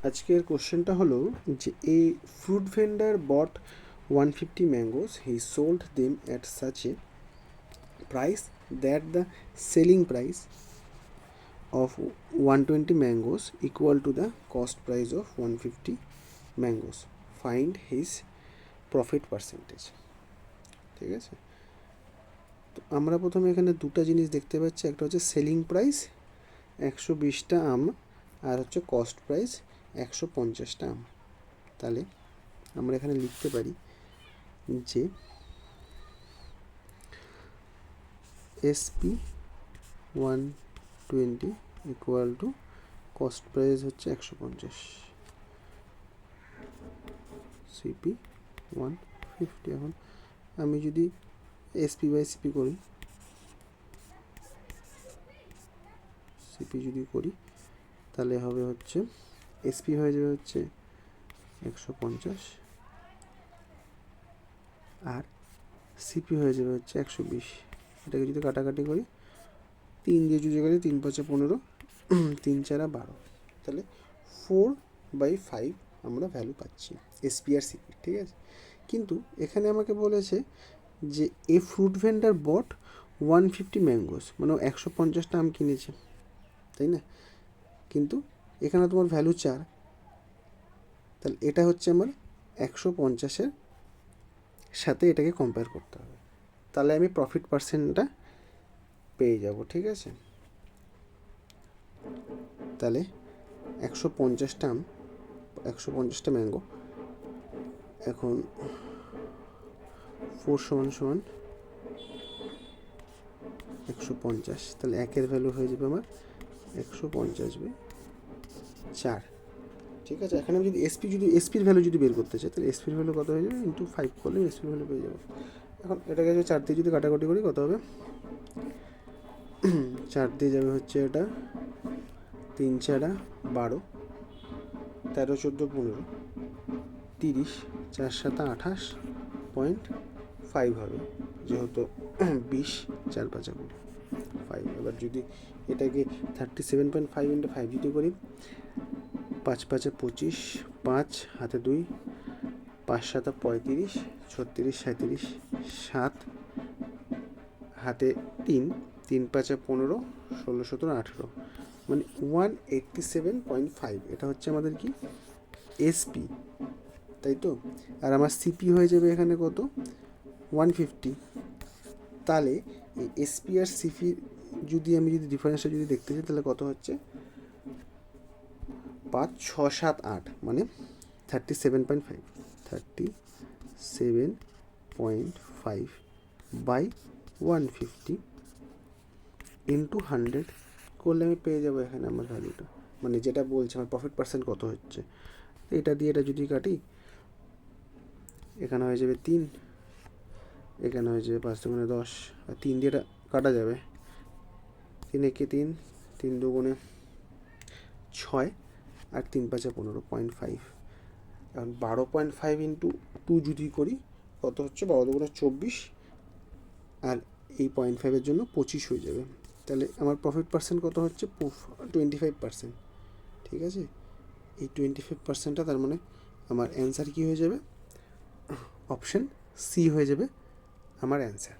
আজকের কোশ্চেনটা হলো যে a fruit vendor bought 150 mangoes, he sold them at such a price that the selling price of 120 mangoes equal to the cost price of 150 mangoes. Find his profit percentage. ঠিক আছে, তো আমরা প্রথমে এখানে দুটো জিনিস দেখতে পাচ্ছি, একটা হচ্ছে সেলিং প্রাইস 120টা আম, আর হচ্ছে কস্ট প্রাইস 150টা আম। তাহলে আমরা এখানে লিখতে পারি যে SP 120 equal to cost price হচ্ছে 150, সিপি 150। এখন আমি যদি এসপি বাই সিপি করি, সিপি যদি করি তাহলে হবে হচ্ছে এসপি হয়ে যাবে হচ্ছে 150 আর সিপি হয়ে যাবে হচ্ছে 120। এটাকে যদি কাটাকাটি করি, 3 দিয়ে যদি করি 3 5 15, 3 4 12, তাহলে 4/5 আমরা ভ্যালু পাচ্ছি এসপি আর সিপি। ঠিক আছে, কিন্তু এখানে আমাকে বলেছে যে a fruit vendor bought 150 mangoes, মানে 150টা আম কিনেছে, তাই না? কিন্তু এখানে তোমার ভ্যালু 4, তাহলে এটা হচ্ছে আমার 150-এর সাথে এটাকে কম্পেয়ার করতে হবে, তাহলে আমি প্রফিট পার্সেন্টটা পেয়ে যাব। ঠিক আছে, তাহলে 150টা আম, 150টা ম্যাঙ্গো, এখন 4 = 150, তাহলে একের ভ্যালু হয়ে যাবে আমার 150/4। ঠিক আছে, এখানে আমি যদি এসপির ভ্যালু যদি বের করতে চাই, তাহলে এসপির ভ্যালু কত হয়ে যাবে, ইন্টু 5 করলে এসপির ভ্যালু পেয়ে যাবো। এখন এটাকে 4 দিয়ে যদি কাটাকাটি করি কত হবে, 4 দিয়ে যাবে হচ্ছে এটা 3 4 12, 13 14 15, 30, 4 7 28.5 হবে, যেহেতু 20, 4 5 5। এবার যদি এটাকে 37.5 × 5 যদি করি, 5 5 25, 5 হাতে 2, 5 7 35, 36 37, 7 হাতে 3, 3 5 15, 16 17 18, মানে 187.5। এটা হচ্ছে আমাদের কি এসপি, তাই তো? আর আমার সিপি হয়ে যাবে এখানে কত, 150। তাহলে এই এসপি আর সিপি যদি ডিফারেন্সটা যদি দেখতে চাই, তাহলে কত হচ্ছে, 5 6 7 8, মানে 37.5, 37.5/150 ইন্টু 100 করলে আমি পেয়ে যাবো এখানে আমার ভ্যালুটা, মানে যেটা বলছে আমার প্রফিট পার্সেন্ট কত হচ্ছে। এটা দিয়ে এটা যদি কাটি, এখানে হয়ে যাবে 3, এখানে হয়ে যাবে 5 2 10, আর 3 দিয়ে এটা কাটা যাবে, 3 1 3, 3 2 6, আর 3 5 15.5। এখন 12.5 ইন্টু 2 যদি করি কত হচ্ছে, 12 2 24, আর এই 0.5-এর জন্য 25 হয়ে যাবে। তাহলে আমার প্রফিট পার্সেন্ট কত হচ্ছে, 25%। ঠিক আছে, এই 25%টা, তার মানে আমার অ্যান্সার কী হয়ে যাবে, অপশান সি হয়ে যাবে আমার অ্যান্সার।